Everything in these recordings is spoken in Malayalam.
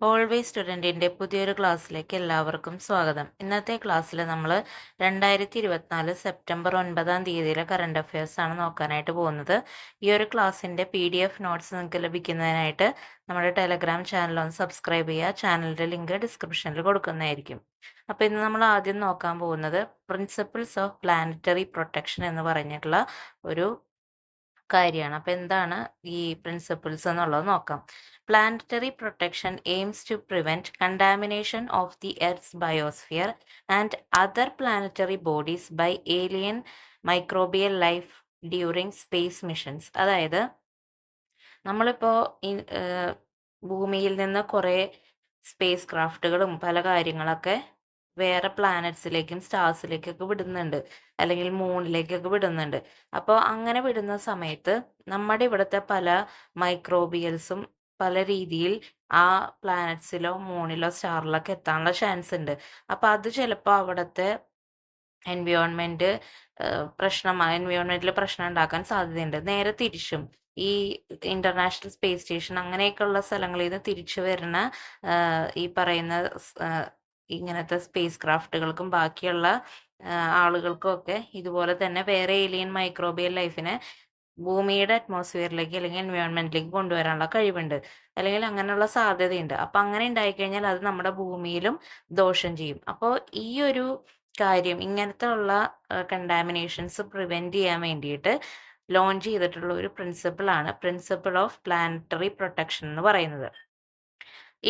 ഓൾവേസ് സ്റ്റുഡൻറ്റിൻ്റെ പുതിയൊരു ക്ലാസ്സിലേക്ക് എല്ലാവർക്കും സ്വാഗതം. ഇന്നത്തെ ക്ലാസ്സിൽ നമ്മൾ 2024 സെപ്റ്റംബർ 9 തീയതിയിലെ കറണ്ട് അഫയേഴ്സ് ആണ് നോക്കാനായിട്ട് പോകുന്നത്. ഈ ഒരു ക്ലാസ്സിൻ്റെ PDF നോട്ട്സ് നിങ്ങൾക്ക് ലഭിക്കുന്നതിനായിട്ട് നമ്മുടെ ടെലഗ്രാം ചാനൽ ഒന്ന് സബ്സ്ക്രൈബ് ചെയ്യുക. ചാനലിൻ്റെ ലിങ്ക് ഡിസ്ക്രിപ്ഷനിൽ കൊടുക്കുന്നതായിരിക്കും. അപ്പോൾ ഇന്ന് നമ്മൾ ആദ്യം നോക്കാൻ പോകുന്നത് പ്രിൻസിപ്പിൾസ് ഓഫ് പ്ലാനറ്ററി പ്രൊട്ടക്ഷൻ എന്ന് പറഞ്ഞിട്ടുള്ള ഒരു കാര്യമാണ്. അപ്പോൾ എന്താണ് ഈ പ്രിൻസിപ്പിൾസ് എന്നുള്ളത് നോക്കാം. Planetary protection aims to prevent contamination of the Earth's biosphere and other planetary bodies by alien microbial life during space missions. അതായത് നമ്മളിപ്പോൾ ഭൂമിയിൽ നിന്ന് കുറേ സ്പേസ് ക്രാഫ്റ്റുകളും പല കാര്യങ്ങളൊക്കെ വേറെ പ്ലാനറ്റ്സിലേക്കും സ്റ്റാർസിലേക്കൊക്കെ വിടുന്നുണ്ട്, അല്ലെങ്കിൽ മൂണിലേക്കൊക്കെ വിടുന്നുണ്ട്. അപ്പോൾ അങ്ങനെ വിടുന്ന സമയത്ത് നമ്മുടെ ഇവിടുത്തെ പല മൈക്രോബിയൽസും പല രീതിയിൽ ആ പ്ലാനറ്റ്സിലോ മൂണിലോ സ്റ്റാറിലൊക്കെ എത്താനുള്ള ചാൻസ് ഉണ്ട്. അപ്പോൾ അത് ചിലപ്പോൾ അവിടുത്തെ എൻവയോൺമെന്റ് എൻവയോൺമെന്റിൽ പ്രശ്നം ഉണ്ടാക്കാൻ സാധ്യതയുണ്ട്. നേരെ തിരിച്ചും ഈ ഇന്റർനാഷണൽ സ്പേസ് സ്റ്റേഷൻ അങ്ങനെയൊക്കെയുള്ള സ്ഥലങ്ങളിൽ നിന്ന് തിരിച്ചു വരുന്ന ഈ പറയുന്ന ഇങ്ങനത്തെ സ്പേസ് ക്രാഫ്റ്റുകൾക്കും ബാക്കിയുള്ള ആളുകൾക്കും ഒക്കെ ഇതുപോലെ തന്നെ വേറെ ഏലിയൻ മൈക്രോബിയൽ ലൈഫിനെ ഭൂമിയുടെ അറ്റ്മോസ്ഫിയറിലേക്ക് അല്ലെങ്കിൽ എൻവയോൺമെന്റിലേക്ക് കൊണ്ടുവരാനുള്ള കഴിവുണ്ട്, അല്ലെങ്കിൽ അങ്ങനെയുള്ള സാധ്യതയുണ്ട്. അപ്പം അങ്ങനെ ഉണ്ടായിക്കഴിഞ്ഞാൽ അത് നമ്മുടെ ഭൂമിയിലും ദോഷം ചെയ്യും. അപ്പോൾ ഈ ഒരു കാര്യം ഇങ്ങനത്തെ ഉള്ള കണ്ടാമിനേഷൻസ് പ്രിവെന്റ് ചെയ്യാൻ വേണ്ടിയിട്ട് ലോഞ്ച് ചെയ്തിട്ടുള്ള ഒരു പ്രിൻസിപ്പിളാണ് പ്രിൻസിപ്പിൾ ഓഫ് പ്ലാനറ്ററി പ്രൊട്ടക്ഷൻ എന്ന് പറയുന്നത്.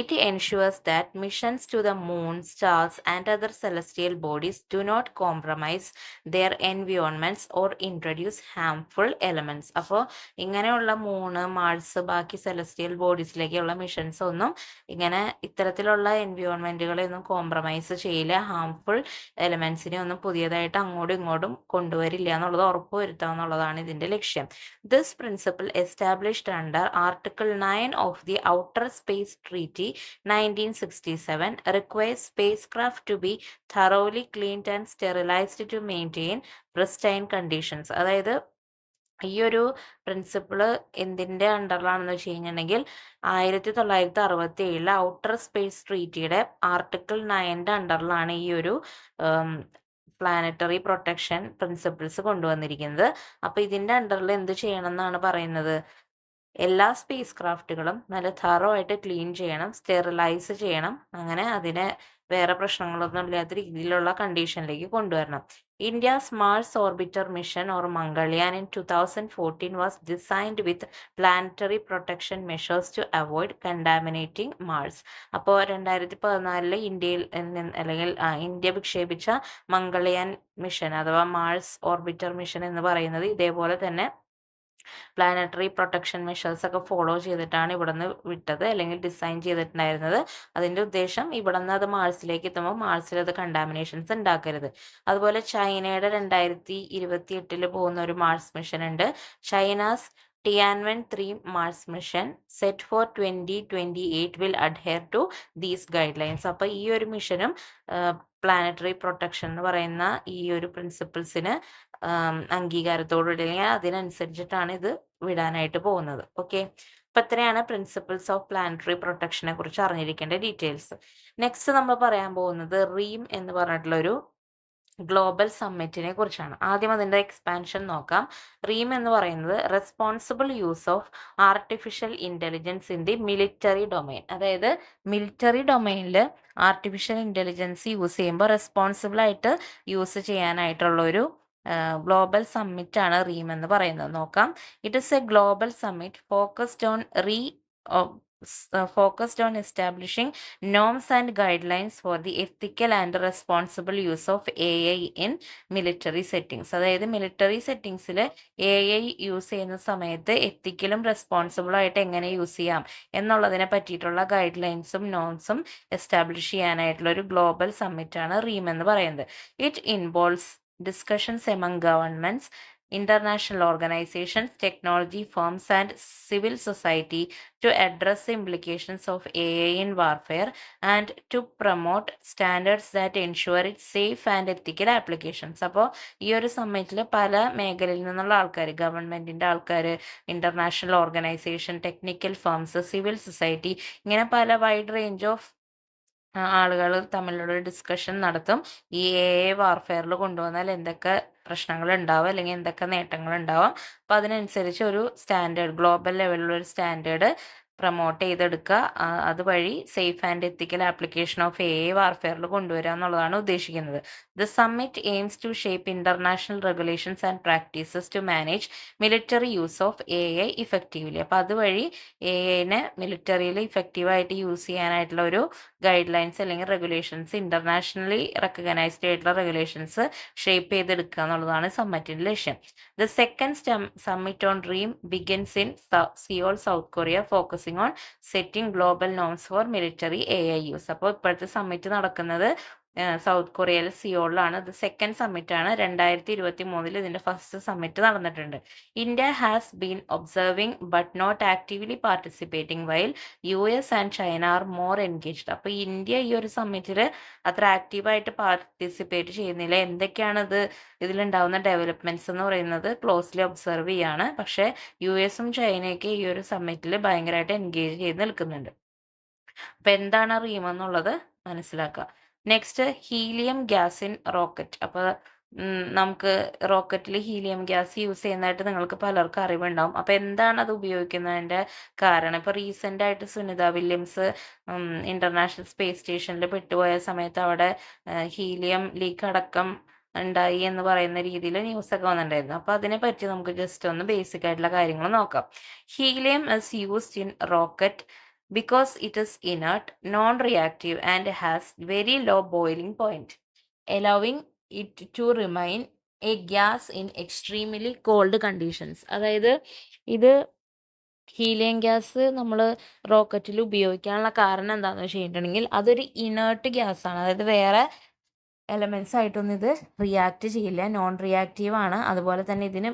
It ensures that missions to the moon, stars, and other celestial bodies do not compromise their environments or introduce harmful elements. അപ്പോൾ ഇങ്ങനെയുള്ള മൂണ്, മാർസ്, ബാക്കി സെലസ്റ്റിയൽ ബോഡീസിലേക്കുള്ള മിഷൻസ് ഒന്നും ഇങ്ങനെ ഇത്തരത്തിലുള്ള എൻവയോൺമെന്റുകളെ ഒന്നും കോംപ്രമൈസ് ചെയ്യില്ല, ഹാംഫുൾ എലമെന്റ്സിനെ ഒന്നും പുതിയതായിട്ട് അങ്ങോട്ടും ഇങ്ങോട്ടും കൊണ്ടുവരില്ല എന്നുള്ളത് ഉറപ്പുവരുത്തുക എന്നുള്ളതാണ് ഇതിന്റെ ലക്ഷ്യം. This principle established under Article 9 of the Outer Space Treaty 1967 requires spacecraft to be thoroughly cleaned and sterilized to maintain pristine conditions. അതായത് ഈ ഒരു പ്രിൻസിപ്പിള് എന്തിന്റെ അണ്ടറിലാണെന്ന് വെച്ച് കഴിഞ്ഞിട്ടുണ്ടെങ്കിൽ 1967 ഔട്ടർ സ്പേസ് ട്രീറ്റിയുടെ ആർട്ടിക്കിൾ 9 അണ്ടറിലാണ് ഈ ഒരു പ്ലാനറ്ററി പ്രൊട്ടക്ഷൻ പ്രിൻസിപ്പിൾസ് കൊണ്ടുവന്നിരിക്കുന്നത്. അപ്പൊ ഇതിന്റെ അണ്ടറിൽ എന്ത് ചെയ്യണം എന്നാണ് പറയുന്നത്? എല്ലാ സ്പേസ് ക്രാഫ്റ്റുകളും നല്ല thorough ആയിട്ട് ക്ലീൻ ചെയ്യണം, സ്റ്റെറിലൈസ് ചെയ്യണം, അങ്ങനെ അതിനെ വേറെ പ്രശ്നങ്ങളൊന്നും ഇല്ലാത്ത രീതിയിലുള്ള കണ്ടീഷനിലേക്ക് കൊണ്ടുവരണം. India's Mars Orbiter mission or Mangalyaan in 2014 was designed with planetary protection measures to avoid contaminating Mars. അപ്പോൾ 2014 ഇന്ത്യയിൽ അല്ലെങ്കിൽ ഇന്ത്യ വിക്ഷേപിച്ച മംഗൾയാൻ മിഷൻ അഥവാ മാർസ് ഓർബിറ്റർ മിഷൻ എന്ന് പറയുന്നത് ഇതേപോലെ തന്നെ പ്ലാനറ്ററി പ്രൊട്ടക്ഷൻ മെഷേഴ്സ് ഒക്കെ ഫോളോ ചെയ്തിട്ടാണ് ഇവിടുന്ന് വിട്ടത്, അല്ലെങ്കിൽ ഡിസൈൻ ചെയ്തിട്ടുണ്ടായിരുന്നത്. അതിന്റെ ഉദ്ദേശം ഇവിടുന്ന് അത് മാർസിലേക്ക് എത്തുമ്പോൾ മാർസിൽ അത് കണ്ടാമിനേഷൻസ് ഉണ്ടാക്കരുത്. അതുപോലെ ചൈനയുടെ 2028 പോകുന്ന ഒരു മാർസ് മിഷൻ ഉണ്ട്. China's Tianwen-3 Mars mission set for 2028 will adhere to these guidelines. അപ്പൊ ഈ ഒരു മിഷനും പ്ലാനറ്ററി പ്രൊട്ടക്ഷൻ എന്ന് പറയുന്ന ഈ ഒരു പ്രിൻസിപ്പിൾസിന് അംഗീകാരത്തോടുകൂടി അല്ലെങ്കിൽ അതിനനുസരിച്ചിട്ടാണ് ഇത് വിടാനായിട്ട് പോകുന്നത്. ഓക്കെ, അപ്പൊ ഇത്രയാണ് പ്രിൻസിപ്പിൾസ് ഓഫ് പ്ലാനറ്ററി പ്രൊട്ടക്ഷനെ കുറിച്ച് അറിഞ്ഞിരിക്കേണ്ട ഡീറ്റെയിൽസ്. നെക്സ്റ്റ് നമ്മൾ പറയാൻ പോകുന്നത് റീം എന്ന് പറഞ്ഞിട്ടുള്ള ഒരു ഗ്ലോബൽ സമ്മിറ്റിനെ കുറിച്ചാണ്. ആദ്യം അതിന്റെ എക്സ്പാൻഷൻ നോക്കാം. റീം എന്ന് പറയുന്നത് responsible use of artificial intelligence in the military domain. അതായത് മിലിറ്ററി ഡൊമൈനിൽ ആർട്ടിഫിഷ്യൽ ഇന്റലിജൻസ് യൂസ് ചെയ്യുമ്പോൾ റെസ്പോൺസിബിൾ ആയിട്ട് യൂസ് ചെയ്യാനായിട്ടുള്ള ഒരു ഗ്ലോബൽ സമ്മിറ്റ് ആണ് റീം എന്ന് പറയുന്നത്. നോക്കാം. It is A global summit focused on establishing norms and guidelines for the ethical and responsible use of AI in military settings. അതായത് മിലിറ്ററി സെറ്റിംഗ്സിൽ AI യൂസ് ചെയ്യുന്ന സമയത്ത് എത്തിക്കലും റെസ്പോൺസിബിളും ആയിട്ട് എങ്ങനെ യൂസ് ചെയ്യാം എന്നുള്ളതിനെ പറ്റിയിട്ടുള്ള ഗൈഡ് ലൈൻസും നോംസും എസ്റ്റാബ്ലിഷ് ചെയ്യാനായിട്ടുള്ള ഒരു ഗ്ലോബൽ സമ്മിറ്റ് ആണ് റീം എന്ന് പറയുന്നത്. It involves discussions among governments, international organizations, technology firms, and civil society to address the implications of AI in warfare and to promote standards that ensure its safe and ethical applications. അപ്പോൾ ഈ ഒരു സമ്മിറ്റിൽ പല മേഖലയിൽ നിന്നുള്ള ആൾക്കാർ, ഗവൺമെന്റിന്റെ ആൾക്കാർ, international organisation, technical firms, civil society, ഇങ്ങനെ പല വൈഡ് റേഞ്ച് ഓഫ് ആളുകൾ തമ്മിലുള്ള ഡിസ്കഷൻ നടത്തും. ഈ AI വാർഫെയറിൽ കൊണ്ടുവന്നാൽ എന്തൊക്കെ പ്രശ്നങ്ങൾ ഉണ്ടാവും, അല്ലെങ്കിൽ എന്തൊക്കെ നേട്ടങ്ങൾ ഉണ്ടാവാം. അപ്പം അതിനനുസരിച്ച് ഒരു സ്റ്റാൻഡേർഡ്, ഗ്ലോബൽ ലെവലിലുള്ള ഒരു സ്റ്റാൻഡേർഡ് പ്രൊമോട്ട് ചെയ്തെടുക്കുക, അതുവഴി safe and ethical application of AI വാർഫെയറിൽ കൊണ്ടുവരിക എന്നുള്ളതാണ് ഉദ്ദേശിക്കുന്നത്. The summit aims to shape international regulations and practices to manage military use of AI effectively. അപ്പം അതുവഴി AI മിലിറ്ററിയിൽ ഇഫക്റ്റീവായിട്ട് യൂസ് ചെയ്യാനായിട്ടുള്ള ഒരു ഗൈഡ് ലൈൻസ് അല്ലെങ്കിൽ റെഗുലേഷൻസ്, ഇന്റർനാഷണലി റെക്കഗ്നൈസ്ഡ് ആയിട്ടുള്ള റെഗുലേഷൻസ് ഷേപ്പ് ചെയ്തെടുക്കുക എന്നുള്ളതാണ് സമ്മിറ്റിന്റെ ലക്ഷ്യം. The second summit on dream begins in Seoul, South Korea, focusing on setting global norms for military AI use. അപ്പോൾ ഇപ്പോഴത്തെ സമ്മിറ്റ് നടക്കുന്നത് സൗത്ത് കൊറിയയിലെ സിയോളിലാണ്. ഇത് സെക്കൻഡ് സമ്മിറ്റ് ആണ്. 2023 ഇതിന്റെ ഫസ്റ്റ് സമ്മിറ്റ് നടന്നിട്ടുണ്ട്. India has been observing but not actively participating while US and China are more engaged. അപ്പൊ ഇന്ത്യ ഈ ഒരു സമ്മിറ്റിൽ അത്ര ആക്റ്റീവായിട്ട് പാർട്ടിസിപ്പേറ്റ് ചെയ്യുന്നില്ല. എന്തൊക്കെയാണ് ഇതിലുണ്ടാവുന്ന ഡെവലപ്മെന്റ്സ് എന്ന് പറയുന്നത് ക്ലോസ്ലി ഒബ്സർവ് ചെയ്യാണ്. പക്ഷെ US ചൈനയൊക്കെ ഈ ഒരു സമ്മിറ്റിൽ ഭയങ്കരമായിട്ട് എൻഗേജ് ചെയ്ത് നിൽക്കുന്നുണ്ട്. അപ്പൊ എന്താണ് റീം എന്നുള്ളത് മനസ്സിലാക്കുക. Next, helium gas in rocket. അപ്പൊ നമുക്ക് റോക്കറ്റിൽ ഹീലിയം ഗ്യാസ് യൂസ് ചെയ്യുന്നതായിട്ട് നിങ്ങൾക്ക് പലർക്കും അറിവുണ്ടാവും. അപ്പൊ എന്താണ് അത് ഉപയോഗിക്കുന്നതിന്റെ കാരണം? ഇപ്പൊ റീസെന്റ് ആയിട്ട് സുനിത വില്യംസ് ഇന്റർനാഷണൽ സ്പേസ് സ്റ്റേഷനിൽ പെട്ടുപോയ സമയത്ത് അവിടെ ഹീലിയം ലീക്ക് അടക്കം ഉണ്ടായി എന്ന് പറയുന്ന രീതിയിൽ ന്യൂസ് ഒക്കെ വന്നിട്ടുണ്ടായിരുന്നു. അപ്പൊ അതിനെ പറ്റി നമുക്ക് ജസ്റ്റ് ഒന്ന് ബേസിക് ആയിട്ടുള്ള കാര്യങ്ങൾ നോക്കാം. Helium is used in rocket because it is inert, non-reactive and has very low boiling point, allowing it to remain a gas in extremely cold conditions. അതായത് ഇത് ഹീലിയം ഗ്യാസ് നമ്മൾ റോക്കറ്റിൽ ഉപയോഗിക്കാനുള്ള കാരണം എന്താണെന്ന് വെച്ചിട്ടുണ്ടെങ്കിൽ അതൊരു ഇനേർട്ട് ഗ്യാസ് ആണ്. അതായത് വേറെ എലമെന്റ്സ് ആയിട്ടൊന്നും ഇത് റിയാക്ട് ചെയ്യില്ല, നോൺ റിയാക്റ്റീവ് ആണ്. അതുപോലെ തന്നെ ഇതിന്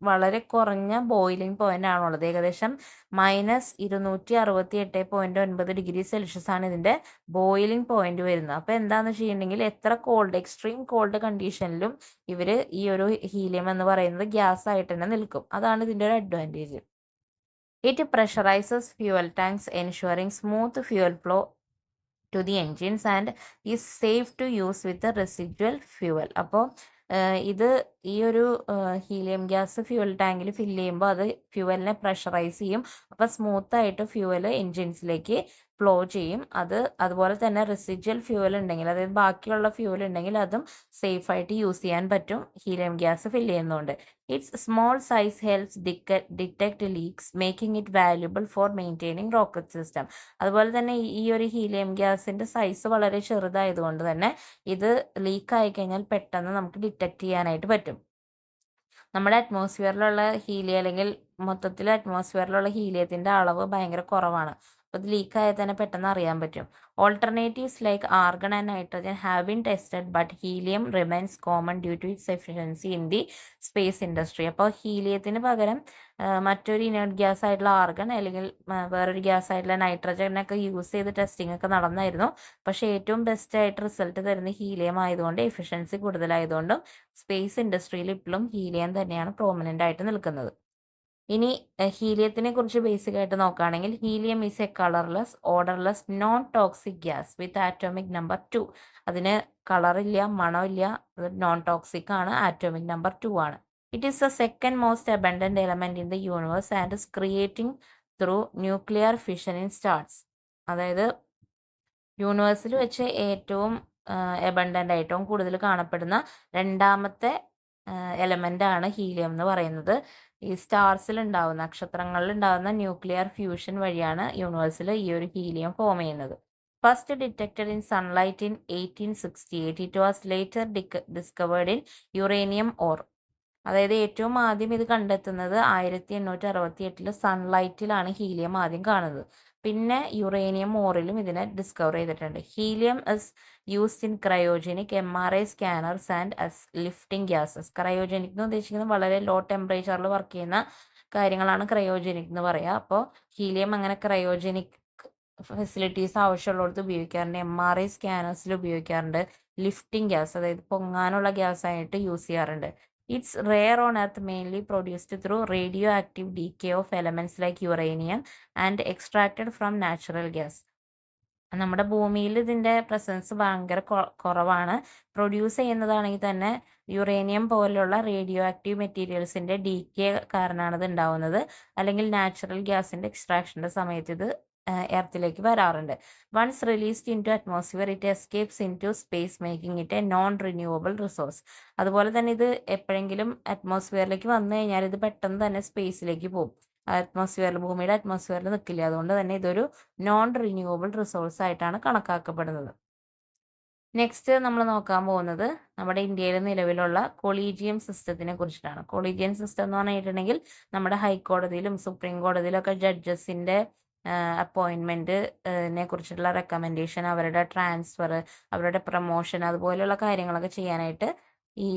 വളരെ കുറഞ്ഞ ബോയിലിംഗ് പോയിന്റ് ആണുള്ളത്. ഏകദേശം -268.9 ആണ് ഇതിന്റെ ബോയിലിംഗ് പോയിന്റ് വരുന്നത്. അപ്പൊ എന്താന്ന് വെച്ചിട്ടുണ്ടെങ്കിൽ എത്ര എക്സ്ട്രീം കോൾഡ് കണ്ടീഷനിലും ഇവര് ഈ ഒരു ഹീലിയം എന്ന് പറയുന്നത് ഗ്യാസ് ആയിട്ട് തന്നെ നിൽക്കും. അതാണ് ഇതിന്റെ ഒരു advantage. It pressurises fuel tanks ensuring smooth fuel flow to the engines and is safe to use with the residual fuel. അപ്പോൾ ഇത് ഈ ഒരു ഹീലിയം ഗ്യാസ് ഫ്യൂവൽ ടാങ്കിൽ ഫില്ല് ചെയ്യുമ്പോൾ അത് ഫ്യൂവലിനെ പ്രഷറൈസ് ചെയ്യും. അപ്പോൾ സ്മൂത്ത് ആയിട്ട് ഫ്യൂവൽ എൻജിൻസിലേക്ക് ഫ്ലോ ചെയ്യും. അതുപോലെ തന്നെ റെസിജ്വൽ ഫ്യൂവൽ ഉണ്ടെങ്കിൽ, അതായത് ബാക്കിയുള്ള ഫ്യൂവൽ ഉണ്ടെങ്കിൽ അതും സേഫ് ആയിട്ട് യൂസ് ചെയ്യാൻ പറ്റും ഹീലിയം ഗ്യാസ് ഫില്ല് ചെയ്യുന്നതുകൊണ്ട്. It's small size helps detect leaks making it valuable for maintaining rocket system. അതുപോലെ തന്നെ ഈ ഒരു ഹീലിയം ഗ്യാസിന്റെ സൈസ് വളരെ ചെറുതായതുകൊണ്ട് തന്നെ ഇത് ലീക്ക് ആയി കഴിഞ്ഞാൽ പെട്ടെന്ന് നമുക്ക് ഡിറ്റക്ട് ചെയ്യാനായിട്ട് പറ്റും. നമ്മുടെ അറ്റ്മോസ്ഫിയറിലുള്ള ഹീലിയം അല്ലെങ്കിൽ മൊത്തത്തിൽ അറ്റ്മോസ്ഫിയറിലുള്ള ഹീലിയത്തിന്റെ അളവ് ഭയങ്കര കുറവാണ്. അപ്പോൾ ഇത് ലീക്ക് ആയാൽ തന്നെ പെട്ടെന്ന് അറിയാൻ പറ്റും. Alternatives like argon and nitrogen have been tested but helium remains common due to its efficiency in the space industry. അപ്പോൾ ഹീലിയത്തിന് പകരം മറ്റൊരു ഇനേർട്ട് ഗ്യാസ് ആയിട്ടുള്ള ആർഗൺ അല്ലെങ്കിൽ വേറൊരു ഗ്യാസ് ആയിട്ടുള്ള നൈട്രജനൊക്കെ യൂസ് ചെയ്ത് ടെസ്റ്റിംഗ് ഒക്കെ നടന്നായിരുന്നു. പക്ഷേ ഏറ്റവും ബെസ്റ്റ് ആയിട്ട് റിസൾട്ട് തരുന്ന ഹീലിയം ആയതുകൊണ്ട്, എഫിഷ്യൻസി കൂടുതലായതുകൊണ്ടും സ്പേസ് ഇൻഡസ്ട്രിയിൽ ഇപ്പോഴും ഹീലിയം തന്നെയാണ് പ്രോമിനന്റ് ആയിട്ട് നിൽക്കുന്നത്. ഇനി ഹീലിയത്തിനെ കുറിച്ച് ബേസിക് ആയിട്ട് നോക്കുകയാണെങ്കിൽ, helium is A colourless, odourless, non toxic gas with atomic number 2. അതിന് കളറില്ല, മണമില്ല, അത് നോൺ ടോക്സിക് ആണ്, ആറ്റോമിക് നമ്പർ 2 ആണ്. It is the second most abundant element in the universe and is creating through nuclear fission in stars. അതായത് യൂണിവേഴ്സിൽ വെച്ച് ഏറ്റവും അബണ്ടന്റ് ഏറ്റവും കൂടുതൽ കാണപ്പെടുന്ന രണ്ടാമത്തെ എലമെന്റ് ആണ് ഹീലിയം എന്ന് പറയുന്നത്. ഈ സ്റ്റാർസിൽ ഉണ്ടാവുന്ന, നക്ഷത്രങ്ങളിൽ ഉണ്ടാവുന്ന ന്യൂക്ലിയർ ഫ്യൂഷൻ വഴിയാണ് യൂണിവേഴ്സിൽ ഈ ഒരു ഹീലിയം ഫോം ചെയ്യുന്നത്. First detected in sunlight in 1868. It was later discovered in uranium or. അതായത് ഏറ്റവും ആദ്യം ഇത് കണ്ടെത്തുന്നത് 1868 സൺലൈറ്റിലാണ് ഹീലിയം ആദ്യം കാണുന്നത്. പിന്നെ യുറേനിയം ഓറിലും ഇതിനെ ഡിസ്കവർ ചെയ്തിട്ടുണ്ട്. Helium is used in cryogenic MRI scanners and as lifting gases. Cryogenic എന്ന് ഉദ്ദേശിക്കുന്നത് വളരെ ലോ ടെമ്പറേച്ചറിൽ വർക്ക് ചെയ്യുന്ന കാര്യങ്ങളാണ് ക്രയോജനിക് എന്ന് പറയുക. അപ്പോൾ ഹീലിയം അങ്ങനെ ക്രയോജനിക് ഫെസിലിറ്റീസ് ആവശ്യമുള്ളിടത്ത് ഉപയോഗിക്കാറുണ്ട്. MRI സ്കാനേഴ്സിൽ ഉപയോഗിക്കാറുണ്ട്. ലിഫ്റ്റിംഗ് ഗ്യാസ്, അതായത് പൊങ്ങാനുള്ള ഗ്യാസ് ആയിട്ട് യൂസ് ചെയ്യാറുണ്ട്. It's rare on Earth, mainly produced through radioactive decay of elements like uranium and extracted from natural gas. നമ്മുടെ ഭൂമിയിൽ ഇതിൻ്റെ പ്രസൻസ് ഭയങ്കര കുറവാണ്. പ്രൊഡ്യൂസ് ചെയ്യുന്നതാണെങ്കിൽ തന്നെ യുറേനിയം പോലുള്ള റേഡിയോ ആക്റ്റീവ് മെറ്റീരിയൽസിൻ്റെ ഡീക്കേ കാരണമാണ് ഇത് ഉണ്ടാവുന്നത്. അല്ലെങ്കിൽ നാച്ചുറൽ ഗ്യാസിൻ്റെ എക്സ്ട്രാക്ഷൻ്റെ സമയത്ത് ഇത് എർത്തിലേക്ക് വരാറുണ്ട്. Once released into atmosphere it escapes into space, making it a non renewable resource. അതുപോലെ തന്നെ ഇത് എപ്പോഴെങ്കിലും അറ്റ്മോസ്ഫിയറിലേക്ക് വന്നു കഴിഞ്ഞാൽ ഇത് പെട്ടെന്ന് തന്നെ സ്പേസിലേക്ക് പോകും. അറ്റ്മോസ്ഫിയറിൽ, ഭൂമിയുടെ അറ്റ്മോസ്ഫിയറിൽ നിൽക്കില്ല. അതുകൊണ്ട് തന്നെ ഇതൊരു നോൺ റിന്യൂവബിൾ റിസോഴ്സ് ആയിട്ടാണ് കണക്കാക്കപ്പെടുന്നത്. നെക്സ്റ്റ് നമ്മൾ നോക്കാൻ പോകുന്നത് നമ്മുടെ ഇന്ത്യയിൽ നിലവിലുള്ള കൊളീജിയം സിസ്റ്റത്തിനെ കുറിച്ചിട്ടാണ്. കൊളീജിയം സിസ്റ്റം എന്ന് പറഞ്ഞിട്ടുണ്ടെങ്കിൽ നമ്മുടെ ഹൈക്കോടതിയിലും സുപ്രീം കോടതിയിലും ഒക്കെ ജഡ്ജസിന്റെ അപ്പോയിൻമെന്റിനെ കുറിച്ചിട്ടുള്ള റെക്കമെൻഡേഷൻ, അവരുടെ ട്രാൻസ്ഫർ, അവരുടെ പ്രൊമോഷൻ, അതുപോലെയുള്ള കാര്യങ്ങളൊക്കെ ചെയ്യാനായിട്ട് ഈ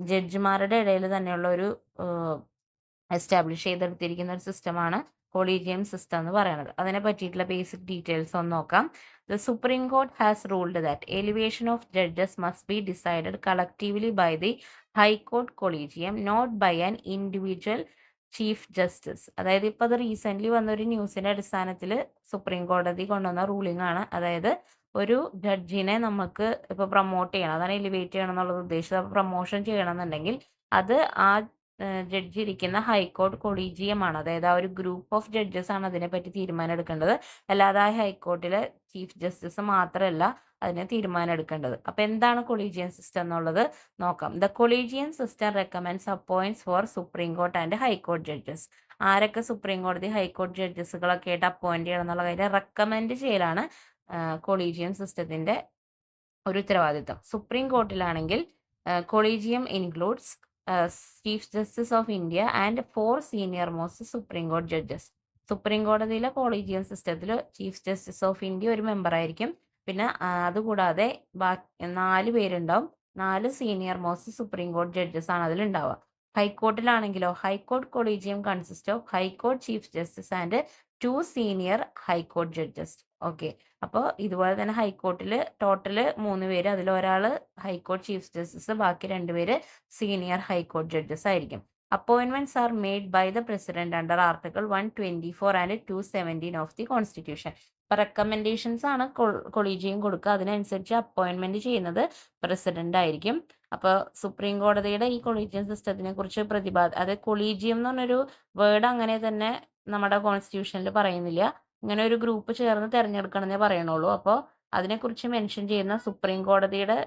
ജഡ്ജിമാരുടെ ഇടയിൽ തന്നെയുള്ള ഒരു എസ്റ്റാബ്ലിഷ് ചെയ്തെടുത്തിരിക്കുന്ന ഒരു സിസ്റ്റമാണ് കൊളീജിയം സിസ്റ്റം എന്ന് പറയുന്നത്. അതിനെ പറ്റിയിട്ടുള്ള ബേസിക് ഡീറ്റെയിൽസ് ഒന്ന് നോക്കാം. The Supreme Court has ruled that elevation of judges must be decided collectively by the High Court Collegium, not by an individual chief justice. അതായത് ഇപ്പോൾ അത് റീസെൻ്റ്ലി വന്നൊരു ന്യൂസിൻ്റെ അടിസ്ഥാനത്തിൽ സുപ്രീം കോടതി കൊണ്ടുവന്ന റൂളിംഗ് ആണ്. അതായത് ഒരു ജഡ്ജിനെ നമുക്ക് ഇപ്പോൾ പ്രൊമോട്ട് ചെയ്യണം, അതാണ് എലിവേറ്റ് ചെയ്യണം എന്നുള്ളത് ഉദ്ദേശിച്ചത്. അപ്പോൾ പ്രൊമോഷൻ ചെയ്യണമെന്നുണ്ടെങ്കിൽ അത് ആ ജഡ്ജി ഇരിക്കുന്ന ഹൈക്കോർട്ട് കൊളീജിയമാണ്. അതായത് ആ ഒരു ഗ്രൂപ്പ് ഓഫ് ജഡ്ജസ് ആണ് അതിനെപ്പറ്റി തീരുമാനം എടുക്കേണ്ടത്. അല്ലാതെ ആ ഹൈക്കോർട്ടിലെ ചീഫ് ജസ്റ്റിസ് മാത്രമല്ല അതിന് തീരുമാനം എടുക്കേണ്ടത്. അപ്പോൾ എന്താണ് കൊളീജിയൻ സിസ്റ്റം എന്നുള്ളത് നോക്കാം. The collegium system recommends appoints for supreme court and high court judges. ആരൊക്കെ സുപ്രീം കോടതി ഹൈക്കോർട്ട് ജഡ്ജസുകളൊക്കെ ആയിട്ട് അപ്പോയിന്റ് ചെയ്യണം എന്നുള്ള കാര്യം റെക്കമെൻഡ് ചെയ്യലാണ് കൊളീജിയൻ സിസ്റ്റത്തിന്റെ ഒരു ഉത്തരവാദിത്തം. സുപ്രീം കോർട്ടിലാണെങ്കിൽ collegium includes chief justice of India and 4 senior most supreme court judges. Supreme കോടതിയിലെ കൊളീജിയം സിസ്റ്റത്തിൽ ചീഫ് ജസ്റ്റിസ് ഓഫ് ഇന്ത്യ ഒരു മെമ്പർ ആയിരിക്കും. പിന്നെ അതുകൂടാതെ 4 പേരുണ്ടാവും. 4 senior most supreme court judges ആണ് അതിലുണ്ടാവുക. ഹൈക്കോർട്ടിലാണെങ്കിലോ high court collegium consist of high court chief justice and 2 senior high court judges. Okay, അപ്പോൾ ഇതുപോലെ തന്നെ ഹൈക്കോർട്ടിൽ ടോട്ടൽ 3 പേര്, അതിൽ ഒരാൾ ഹൈക്കോർട്ട് ചീഫ് ജസ്റ്റിസ്, ബാക്കി 2 പേര് സീനിയർ ഹൈക്കോർട്ട് ജഡ്ജസ് ആയിരിക്കും. Appointments are made by the president under Article 124 and 217 of the Constitution. അപ്പോൾ റെക്കമെൻഡേഷൻസ് ആണ് കൊളീജിയം കൊടുക്കുക. അതിനനുസരിച്ച് അപ്പോയിൻമെന്റ് ചെയ്യുന്നത് പ്രസിഡന്റ് ആയിരിക്കും. അപ്പോൾ സുപ്രീം കോടതിയുടെ ഈ കൊളീജിയം സിസ്റ്റത്തിനെ കുറിച്ച് അത് കൊളീജിയം എന്ന് പറഞ്ഞൊരു വേർഡ് അങ്ങനെ തന്നെ നമ്മുടെ കോൺസ്റ്റിറ്റ്യൂഷനിൽ പറയുന്നില്ല. ഇങ്ങനെ ഒരു ഗ്രൂപ്പ് ചേർന്ന് തിരഞ്ഞെടുക്കണമെന്നേ പറയണുള്ളൂ. അപ്പോൾ അതിനെക്കുറിച്ച് മെൻഷൻ ചെയ്യുന്ന സുപ്രീം കോടതിയുടെ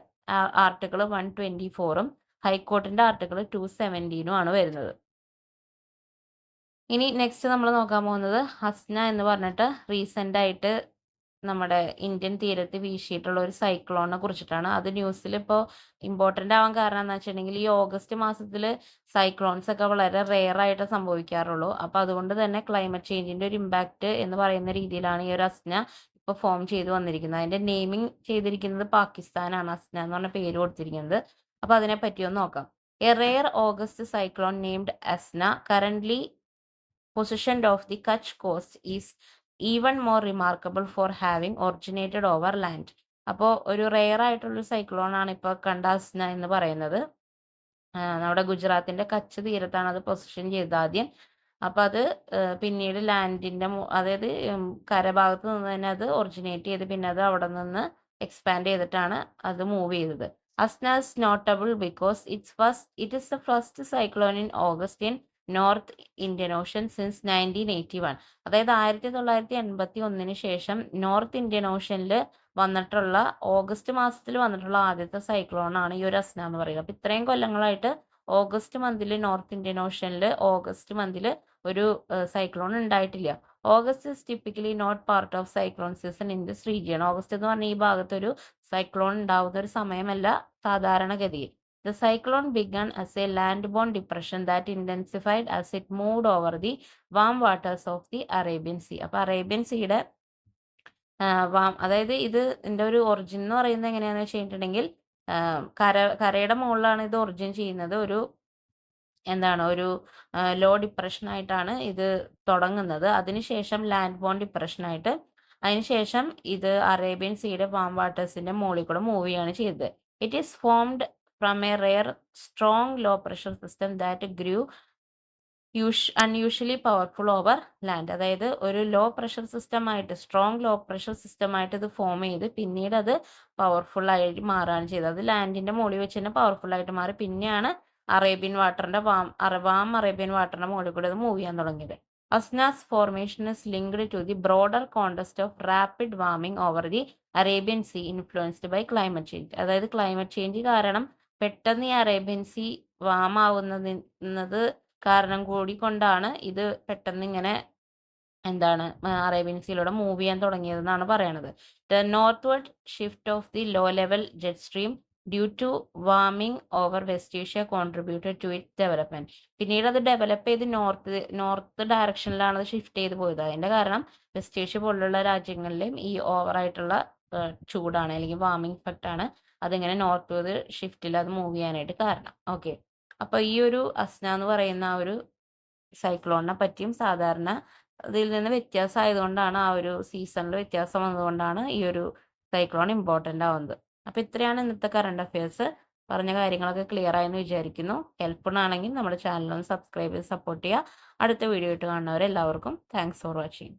ആർട്ടിക്കിൾ 124ഉം ഹൈക്കോർട്ടിന്റെ ആർട്ടിക്കിൾ 217 ആണ് വരുന്നത്. ഇനി നെക്സ്റ്റ് നമ്മൾ നോക്കാൻ പോകുന്നത് ഹസ്ന എന്ന് പറഞ്ഞിട്ട് റീസെന്റ് ആയിട്ട് നമ്മുടെ ഇന്ത്യൻ തീരത്ത് വീശിയിട്ടുള്ള ഒരു സൈക്ലോണിനെ കുറിച്ചിട്ടാണ്. അത് ന്യൂസിൽ ഇപ്പോൾ ഇമ്പോർട്ടൻ്റ് ആവാൻ കാരണം എന്താ വെച്ചിട്ടുണ്ടെങ്കിൽ ഈ ഓഗസ്റ്റ് മാസത്തിൽ സൈക്ലോൺസ് ഒക്കെ വളരെ റെയർ ആയിട്ട് സംഭവിക്കാറുള്ളൂ. അപ്പോൾ അതുകൊണ്ട് തന്നെ ക്ലൈമറ്റ് ചേഞ്ചിന്റെ ഒരു ഇമ്പാക്റ്റ് എന്ന് പറയുന്ന രീതിയിലാണ് ഈ ഒരു ഹസ്ന ഇപ്പോൾ ഫോം ചെയ്ത് വന്നിരിക്കുന്നത്. അതിന്റെ നെയിമിംഗ് ചെയ്തിരിക്കുന്നത് പാകിസ്ഥാനാണ്. ഹസ്ന എന്ന് പറഞ്ഞ പേര് കൊടുത്തിരിക്കുന്നത്. അപ്പോൾ അതിനെ പറ്റി ഒന്ന് നോക്കാം. A rare August cyclone named Hasna currently positioned off the Kutch coast is even more remarkable for having originated over land. അപ്പോൾ ഒരു റെയർ ആയിട്ടുള്ള സൈക്ലോൺ ആണ് ഇപ്പോൾ കണ്ട ഹസ്ന എന്ന് പറയുന്നത്. നമ്മുടെ ഗുജറാത്തിന്റെ കച്ച് തീരത്താണ് അത് പൊസിഷൻ ചെയ്തത് ആദ്യം. അപ്പോൾ അത് പിന്നീട് ലാൻഡിന്റെ അതായത് കരഭാഗത്ത് നിന്ന് തന്നെ അത് ഒറിജിനേറ്റ് ചെയ്ത് പിന്നെ അത് അവിടെ നിന്ന് എക്സ്പാൻഡ് ചെയ്തിട്ടാണ് അത് മൂവ് ചെയ്തത്. Asna is notable because it is the first cyclone in August in north Indian Ocean since 1981. അതായത് 1981 ശേഷം നോർത്ത് ഇന്ത്യൻ ഓഷനിൽ വന്നിട്ടുള്ള ഓഗസ്റ്റ് മാസത്തിൽ വന്നിട്ടുള്ള ആദ്യത്തെ സൈക്ലോൺ ആണ് ഈ ഒരു ഹസ്ന എന്ന് പറയുന്നത്. അപ്പൊ ഇത്രയും കൊല്ലങ്ങളായിട്ട് ഓഗസ്റ്റ് മന്തിൽ നോർത്ത് ഇന്ത്യൻ ഓഷനിൽ ഓഗസ്റ്റ് മന്തിൽ ഒരു സൈക്ലോൺ ഉണ്ടായിട്ടില്ല. August is typically not part of cyclone season in this region. August എന്ന് പറഞ്ഞാൽ ഈ ഭാഗത്ത് ഒരു സൈക്ലോൺ ഉണ്ടാവുന്ന ഒരു സമയമല്ല സാധാരണഗതിയിൽ. The cyclone began as a land-borne depression that intensified as it moved over the warm waters of the Arabian Sea. അപ്പോൾ അറേബ്യൻ സീയുടെ അതായത് ഇതിന്റെ ഒരു ഒറിജിൻ എന്ന് പറയുന്നത് എങ്ങനെയാണെന്ന് വെച്ചിട്ടുണ്ടെങ്കിൽ കരയുടെ മുകളിലാണ് ഇത് ഒറിജിൻ ചെയ്യുന്നത്. ഒരു ലോ ഡിപ്രഷൻ ആയിട്ടാണ് ഇത് തുടങ്ങുന്നത്. അതിനുശേഷം ലാൻഡ് ബോൺ ഡിപ്രഷൻ ആയിട്ട് അതിനുശേഷം ഇത് അറേബ്യൻ സീയുടെ വാം വാട്ടേഴ്സിന്റെ മുകളിൽ കൂടെ മൂവ് ചെയ്യാണ് ചെയ്തത്. It is formed from a rare strong low pressure system that grew unusually powerful over land. അതായത് ഒരു ലോ പ്രഷർ സിസ്റ്റം ആയിട്ട് സ്ട്രോങ് ലോ പ്രഷർ സിസ്റ്റം ആയിട്ട് ഇത് ഫോം ചെയ്ത് പിന്നീട് അത് പവർഫുൾ ആയിട്ട് മാറുകയാണ് ചെയ്തത്. അത് ലാൻഡിന്റെ മുകളിൽ വെച്ച് തന്നെ പവർഫുൾ ആയിട്ട് മാറി പിന്നെയാണ് അറേബ്യൻ വാട്ടറിന്റെ വാം അറേബ്യൻ വാട്ടറിന്റെ മുകളിൽ കൂടെ അത് മൂവ് ചെയ്യാൻ തുടങ്ങിയത്. Asna's formation is linked to the broader context of rapid warming over the Arabian sea influenced by climate change. അതായത് ക്ലൈമറ്റ് ചേഞ്ച് കാരണം പെട്ടെന്ന് ഈ അറേബ്യൻ സീ വാം ആവുന്നത് കാരണം കൂടി കൊണ്ടാണ് ഇത് പെട്ടെന്ന് ഇങ്ങനെ അറേബ്യൻ സീയിലൂടെ മൂവ് ചെയ്യാൻ തുടങ്ങിയതെന്നാണ് പറയണത്. The northward shift of the low level jet stream due to warming over West Asia contributed to it development. പിന്നീട് അത് ഡെവലപ്പ് ചെയ്ത് നോർത്ത് ഡയറക്ഷനിലാണ് അത് ഷിഫ്റ്റ് ചെയ്ത് പോയത്. അതിന്റെ കാരണം വെസ്റ്റ് ഏഷ്യ പോലുള്ള രാജ്യങ്ങളിലെയും ഈ ഓവറായിട്ടുള്ള ചൂടാണ് അല്ലെങ്കിൽ വാർമിംഗ് ഇഫക്റ്റ് ആണ് അതിങ്ങനെ നോർത്ത് ഷിഫ്റ്റിൽ അത് മൂവ് ചെയ്യാനായിട്ട് കാരണം. ഓക്കെ, അപ്പൊ ഈ ഒരു അസ്ന എന്ന് പറയുന്ന ആ ഒരു സൈക്ലോണിനെ പറ്റിയും സാധാരണ ഇതിൽ നിന്ന് വ്യത്യാസമായതുകൊണ്ടാണ് ആ ഒരു സീസണിൽ വ്യത്യാസം വന്നതുകൊണ്ടാണ് ഈ ഒരു സൈക്ലോൺ ഇമ്പോർട്ടൻ്റ് ആവുന്നത്. അപ്പൊ ഇത്രയാണ് ഇന്നത്തെ കറണ്ട് അഫയേഴ്സ്. പറഞ്ഞ കാര്യങ്ങളൊക്കെ ക്ലിയർ ആയെന്ന് വിചാരിക്കുന്നു. ഹെൽപ്ഫുൾ ആണെങ്കിൽ നമ്മുടെ ചാനൽ ഒന്ന് സബ്സ്ക്രൈബ് ചെയ്ത് സപ്പോർട്ട് ചെയ്യുക. അടുത്ത വീഡിയോ ആയിട്ട് കാണുന്നവരെല്ലാവർക്കും താങ്ക്സ് ഫോർ വാച്ചിങ്.